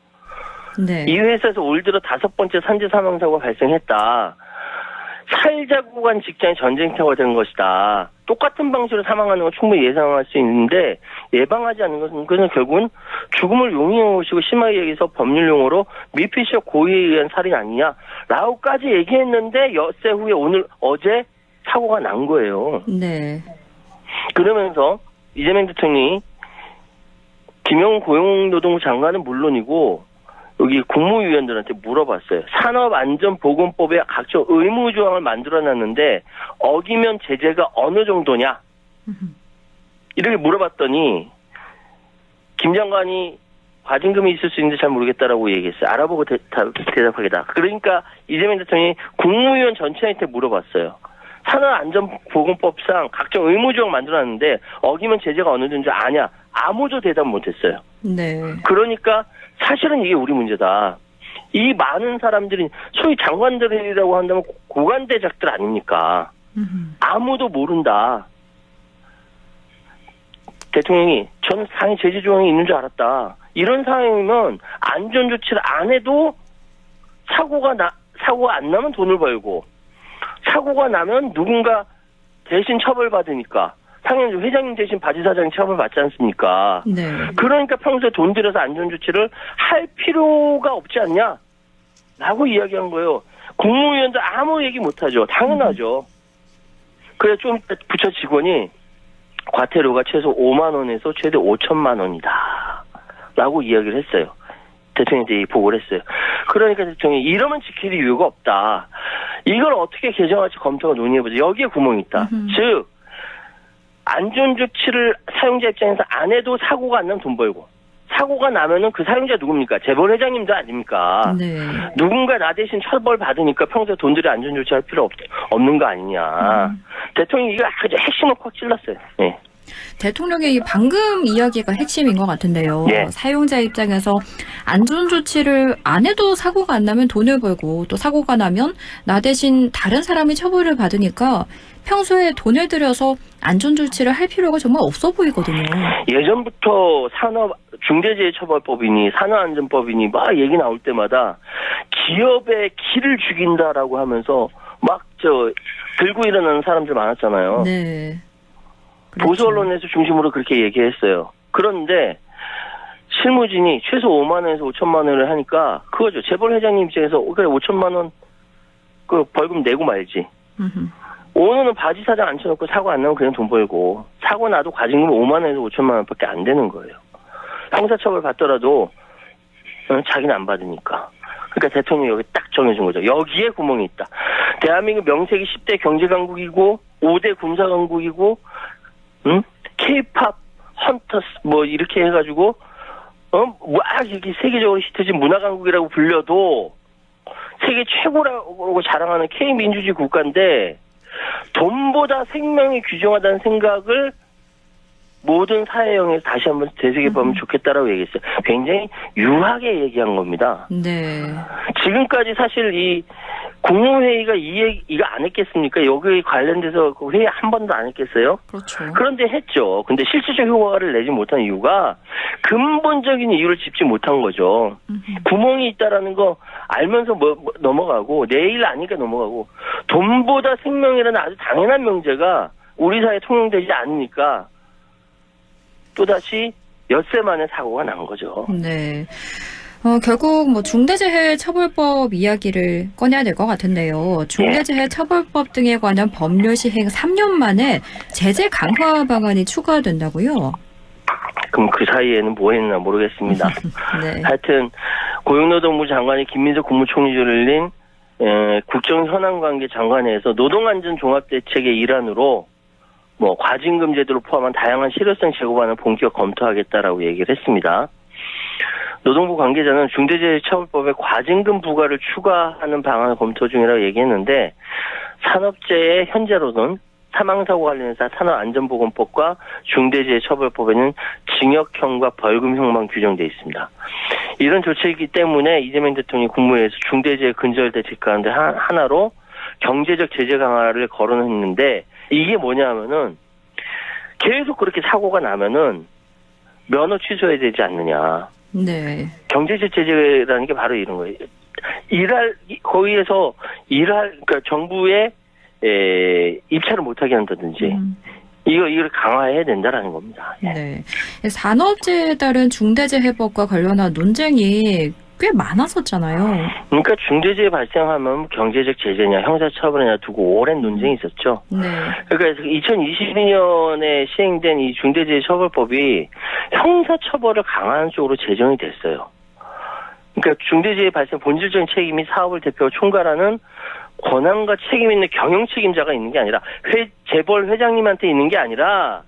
네. 이 회사에서 올 들어 5번째 산재 사망사고가 발생했다. 살자고 간 직장이 전쟁터가 된 것이다. 똑같은 방식으로 사망하는 건 충분히 예상할 수 있는데 예방하지 않는 것은 결국은 죽음을 용인한 것이고 심하게 얘기해서 법률용어로 미필적 고의에 의한 살인 아니냐 라고까지 얘기했는데 엿새 후에 어제 사고가 난 거예요. 네. 그러면서 이재명 대통령이 김영훈 고용노동부 장관은 물론이고 여기 국무위원들한테 물어봤어요. 산업안전보건법에 각종 의무조항을 만들어놨는데 어기면 제재가 어느 정도냐? 이렇게 물어봤더니 김 장관이 과징금이 있을 수 있는지 잘 모르겠다라고 얘기했어요. 알아보고 대답하겠다. 그러니까 이재명 대통령이 국무위원 전체한테 물어봤어요. 산업안전보건법상 각종 의무조항 만들어놨는데 어기면 제재가 어느 정도 아냐? 아무도 대답 못했어요. 네. 그러니까 사실은 이게 우리 문제다. 이 많은 사람들이 소위 장관들이라고 한다면 고관대작들 아닙니까? 아무도 모른다. 대통령이 저는 상해 제재 조항이 있는 줄 알았다. 이런 상황이면 안전조치를 안 해도 사고가 안 나면 돈을 벌고 사고가 나면 누군가 대신 처벌받으니까 당연히 회장님 대신 바지 사장이 처벌받지 않습니까? 네. 그러니까 평소에 돈 들여서 안전조치를 할 필요가 없지 않냐? 라고 이야기한 거예요. 국무위원도 아무 얘기 못하죠. 당연하죠. 그래 좀 부처 직원이 과태료가 최소 5만 원에서 최대 5천만 원이다. 라고 이야기를 했어요. 대통령한테 보고를 했어요. 그러니까 대통령이 이러면 지킬 이유가 없다. 이걸 어떻게 개정할지 검토가 논의해보자. 여기에 구멍이 있다. 즉 안전조치를 사용자 입장에서 안 해도 사고가 안 나면 돈 벌고 사고가 나면은 그 사용자 누굽니까? 재벌 회장님도 아닙니까? 네. 누군가 나 대신 처벌 받으니까 평소에 돈 들여 안전조치 할 필요 없는 거 아니냐. 대통령이 이거 아주 핵심을 확 찔렀어요. 네. 대통령의 이 방금 이야기가 핵심인 것 같은데요. 예. 사용자 입장에서 안전조치를 안 해도 사고가 안 나면 돈을 벌고 또 사고가 나면 나 대신 다른 사람이 처벌을 받으니까 평소에 돈을 들여서 안전조치를 할 필요가 정말 없어 보이거든요. 예전부터 중대재해처벌법이니 산업안전법이니 막 얘기 나올 때마다 기업의 기를 죽인다라고 하면서 막 들고 일어나는 사람들 많았잖아요. 네. 보수 언론에서 중심으로 그렇게 얘기했어요. 그런데 실무진이 최소 5만 원에서 5천만 원을 하니까 그거죠. 재벌 회장님 입장에서 그래 5천만 원 그 벌금 내고 말지. 오늘은 바지 사장 앉혀놓고 사고 안 나면 그냥 돈 벌고 사고 나도 과징금 5만 원에서 5천만 원밖에 안 되는 거예요. 형사처벌 받더라도 자기는 안 받으니까. 그러니까 대통령이 여기 딱 정해준 거죠. 여기에 구멍이 있다. 대한민국 명색이 10대 경제강국이고 5대 군사강국이고 K-팝, 헌터스 뭐 이렇게 해가지고 막 이렇게 세계적으로 히트진 문화강국이라고 불려도 세계 최고라고 자랑하는 K민주주의 국가인데 돈보다 생명이 귀중하다는 생각을 모든 사회형에서 다시 한번 되새겨보면 좋겠다라고 얘기했어요. 굉장히 유하게 얘기한 겁니다. 네. 지금까지 사실 이 국무회의가 이거 안 했겠습니까? 여기 관련돼서 회의 한 번도 안 했겠어요? 그렇죠. 그런데 했죠. 근데 실질적 효과를 내지 못한 이유가 근본적인 이유를 짚지 못한 거죠. 구멍이 있다라는 거 알면서 넘어가고 내일 아니까 넘어가고 돈보다 생명이라는 아주 당연한 명제가 우리 사회에 통용되지 않으니까 또다시 엿새 만에 사고가 난 거죠. 네. 결국 뭐 중대재해처벌법 이야기를 꺼내야 될 것 같은데요. 중대재해처벌법 등에 관한 법률 시행 3년 만에 제재 강화 방안이 추가된다고요? 그럼 그 사이에는 뭐 했나 모르겠습니다. 네. 하여튼 고용노동부 장관이 김민석 국무총리를 린 국정현안관계 장관회에서 노동안전종합대책의 일환으로 뭐 과징금 제도를 포함한 다양한 실효성 제고안을 본격 검토하겠다라고 얘기를 했습니다. 노동부 관계자는 중대재해처벌법에 과징금 부과를 추가하는 방안을 검토 중이라고 얘기했는데 산업재해 현재로는 사망사고 관련해서 산업안전보건법과 중대재해처벌법에는 징역형과 벌금형만 규정되어 있습니다. 이런 조치이기 때문에 이재명 대통령이 국무회의에서 중대재해 근절대책 가운데 하나로 경제적 제재 강화를 거론했는데 이게 뭐냐면은 계속 그렇게 사고가 나면은 면허 취소해야 되지 않느냐. 네. 경제적 제재라는 게 바로 이런 거예요. 거기에서 그러니까 정부에 입찰을 못하게 한다든지 이걸 강화해야 된다라는 겁니다. 예. 네. 산업재해에 따른 중대재해법과 관련한 논쟁이 꽤 많았었잖아요. 그러니까 중대재해 발생하면 경제적 제재냐 형사처벌이냐 두고 오랜 논쟁이 있었죠. 네. 그러니까 2022년에 시행된 이 중대재해처벌법이 형사처벌을 강화하는 쪽으로 제정이 됐어요. 그러니까 중대재해 발생 본질적인 책임이 사업을 대표하고 총괄하는 권한과 책임 있는 경영 책임자가 있는 게 아니라 재벌 회장님한테 있는 게 아니라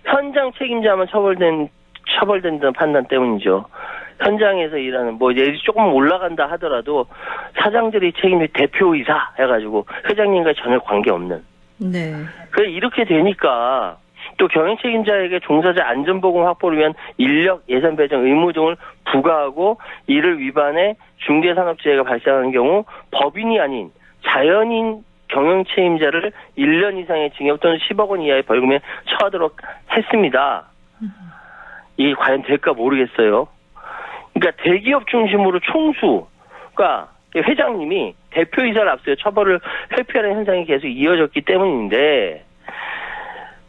현장 책임자만 처벌된다는 판단 때문이죠. 현장에서 일하는 예를 조금 올라간다 하더라도 사장들이 책임이 대표이사 해가지고 회장님과 전혀 관계없는. 네. 그래 이렇게 되니까 또 경영 책임자에게 종사자 안전보건 확보를 위한 인력 예산 배정 의무 등을 부과하고 이를 위반해 중대산업재해가 발생하는 경우 법인이 아닌 자연인 경영 책임자를 1년 이상의 징역 또는 10억 원 이하의 벌금에 처하도록 했습니다. 이게 과연 될까 모르겠어요. 그러니까 대기업 중심으로 총수가 회장님이 대표이사를 앞세워 처벌을 회피하는 현상이 계속 이어졌기 때문인데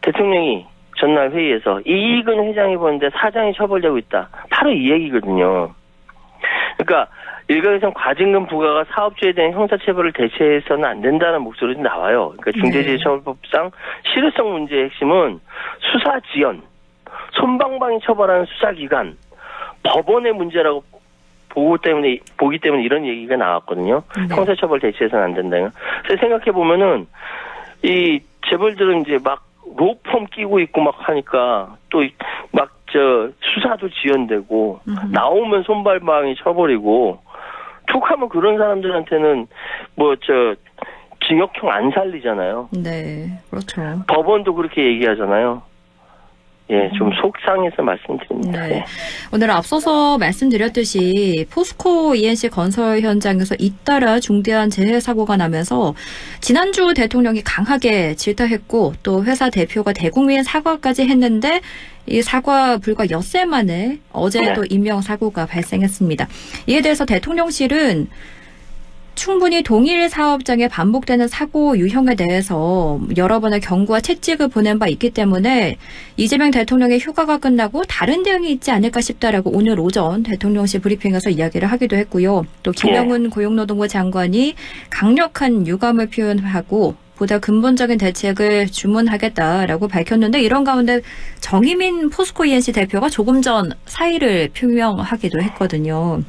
대통령이 전날 회의에서 이익은 회장이 보는데 사장이 처벌되고 있다. 바로 이 얘기거든요. 그러니까 일각에서는 과징금 부과가 사업주에 대한 형사처벌을 대체해서는 안 된다는 목소리도 나와요. 그러니까 중대재해처벌법상 실효성 문제의 핵심은 수사 지연, 솜방망이 처벌하는 수사기관, 법원의 문제라고 보기 때문에 이런 얘기가 나왔거든요. 형사처벌 대체해서는 안 된다. 그래서 생각해 보면은 이 재벌들은 이제 막 로펌 끼고 있고 막 하니까 또 막 수사도 지연되고 나오면 손발방이 쳐버리고 툭하면 그런 사람들한테는 징역형 안 살리잖아요. 네, 그렇죠. 법원도 그렇게 얘기하잖아요. 예, 좀 속상해서 말씀드립니다. 네. 오늘 앞서서 말씀드렸듯이 포스코 ENC 건설 현장에서 잇따라 중대한 재해 사고가 나면서 지난주 대통령이 강하게 질타했고 또 회사 대표가 대국민 사과까지 했는데 이 사과 불과 엿새 만에 어제 또 인명사고가 발생했습니다. 이에 대해서 대통령실은 충분히 동일 사업장에 반복되는 사고 유형에 대해서 여러 번의 경고와 채찍을 보낸 바 있기 때문에 이재명 대통령의 휴가가 끝나고 다른 대응이 있지 않을까 싶다라고 오늘 오전 대통령실 브리핑에서 이야기를 하기도 했고요. 또 김영훈 고용노동부 장관이 강력한 유감을 표현하고 보다 근본적인 대책을 주문하겠다라고 밝혔는데 이런 가운데 정의민 포스코 ENC 대표가 조금 전 사의를 표명하기도 했거든요.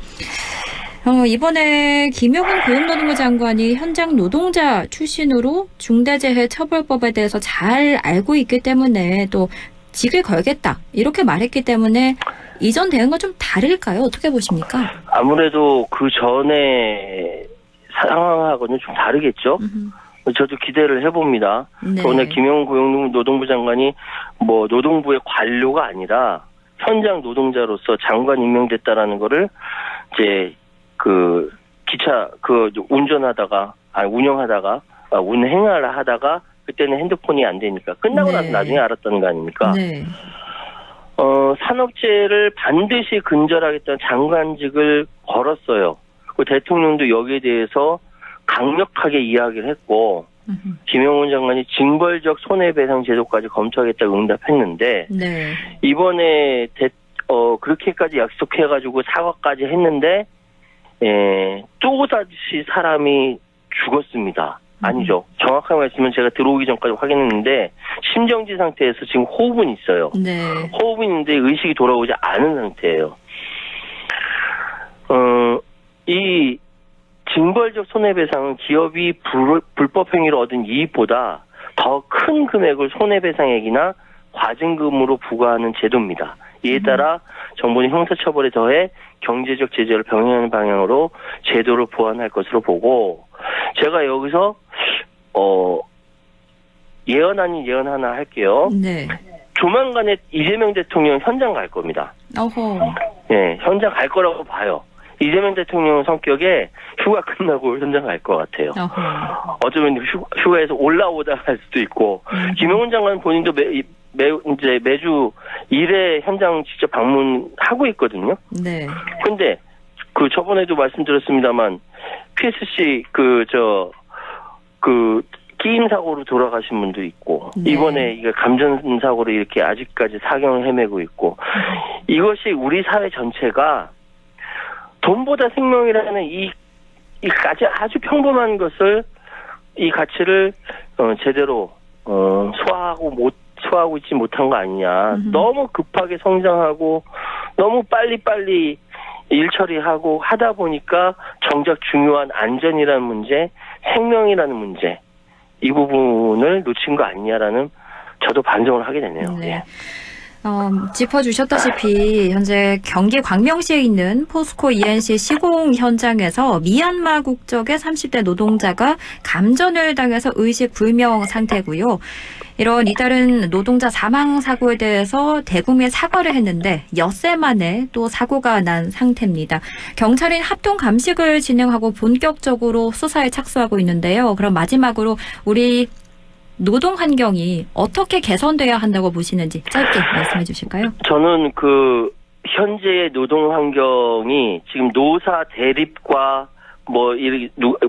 이번에 김영훈 고용노동부 장관이 현장 노동자 출신으로 중대재해처벌법에 대해서 잘 알고 있기 때문에 또 직을 걸겠다 이렇게 말했기 때문에 이전 대응과 좀 다를까요? 어떻게 보십니까? 아무래도 그 전에 상황하고는 좀 다르겠죠. 저도 기대를 해봅니다. 네. 오늘 김영훈 고용노동부 장관이 노동부의 관료가 아니라 현장 노동자로서 장관 임명됐다라는 거를 이제 기차 운행을 하다가 그때는 핸드폰이 안 되니까 끝나고 나서 나중에 알았다는 거 아닙니까? 네. 산업재해를 반드시 근절하겠다는 장관직을 걸었어요. 그 대통령도 여기에 대해서 강력하게 이야기를 했고 김영훈 장관이 징벌적 손해배상 제도까지 검토하겠다고 응답했는데 이번에 그렇게까지 약속해가지고 사과까지 했는데 또다시 사람이 죽었습니다. 아니죠. 정확하게 말씀은 제가 들어오기 전까지 확인했는데 심정지 상태에서 지금 호흡은 있어요. 호흡은 있는데 의식이 돌아오지 않은 상태예요. 이 징벌적 손해배상은 기업이 불법 행위로 얻은 이익보다 더 큰 금액을 손해배상액이나 과징금으로 부과하는 제도입니다. 이에 따라 정부는 형사처벌에 더해 경제적 제재를 병행하는 방향으로 제도를 보완할 것으로 보고 제가 여기서 예언 아닌 예언 하나 할게요. 조만간에 이재명 대통령 현장 갈 겁니다. 네, 현장 갈 거라고 봐요. 이재명 대통령 성격에 휴가 끝나고 현장 갈 것 같아요. 어쩌면 휴가에서 올라오다 갈 수도 있고 김영훈 장관 본인도 매주 일회 현장 직접 방문하고 있거든요. 근데 저번에도 말씀드렸습니다만 PSC 끼임 사고로 돌아가신 분도 있고 이번에 이게 감전 사고로 이렇게 아직까지 사경을 헤매고 있고 이것이 우리 사회 전체가 돈보다 생명이라는 이 아주 평범한 것을 이 가치를 제대로 소화하고 있지 못한 거 아니냐. 너무 급하게 성장하고 너무 빨리빨리 일 처리하고 하다 보니까 정작 중요한 안전이라는 문제, 생명이라는 문제 이 부분을 놓친 거 아니냐라는 저도 반성을 하게 되네요. 짚어주셨다시피 현재 경기 광명시에 있는 포스코 ENC 시공 현장에서 미얀마 국적의 30대 노동자가 감전을 당해서 의식불명 상태고요. 이런 잇따른 노동자 사망 사고에 대해서 대국민 사과를 했는데 엿새 만에 또 사고가 난 상태입니다. 경찰은 합동 감식을 진행하고 본격적으로 수사에 착수하고 있는데요. 그럼 마지막으로 우리 노동 환경이 어떻게 개선돼야 한다고 보시는지 짧게 말씀해 주실까요? 저는 현재의 노동 환경이 지금 노사 대립과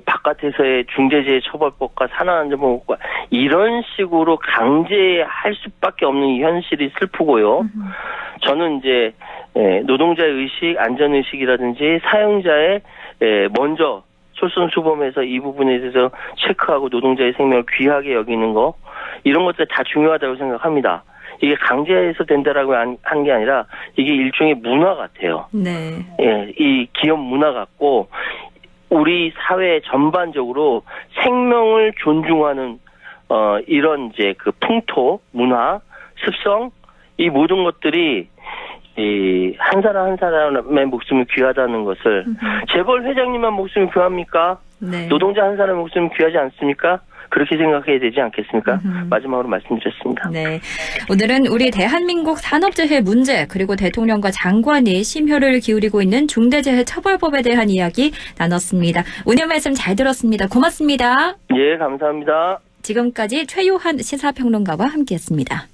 바깥에서의 중대재해처벌법과 산업안전보건법과 이런 식으로 강제할 수밖에 없는 이 현실이 슬프고요. 저는 이제 노동자의 의식, 안전의식이라든지 사용자의 먼저 솔선수범해서 이 부분에 대해서 체크하고 노동자의 생명을 귀하게 여기는 거 이런 것들 다 중요하다고 생각합니다. 이게 강제해서 된다라고 한 게 아니라 이게 일종의 문화 같아요. 네. 예, 이 기업 문화 같고 우리 사회 전반적으로 생명을 존중하는 이런 이제 그 풍토, 문화, 습성 이 모든 것들이 이 한 사람 한 사람의 목숨이 귀하다는 것을 재벌 회장님만 목숨이 귀합니까? 네. 노동자 한 사람의 목숨이 귀하지 않습니까? 그렇게 생각해야 되지 않겠습니까? 마지막으로 말씀드렸습니다. 네. 오늘은 우리 대한민국 산업재해 문제 그리고 대통령과 장관이 심혈을 기울이고 있는 중대재해처벌법에 대한 이야기 나눴습니다. 오늘 말씀 잘 들었습니다. 고맙습니다. 예, 감사합니다. 지금까지 최요한 시사평론가와 함께했습니다.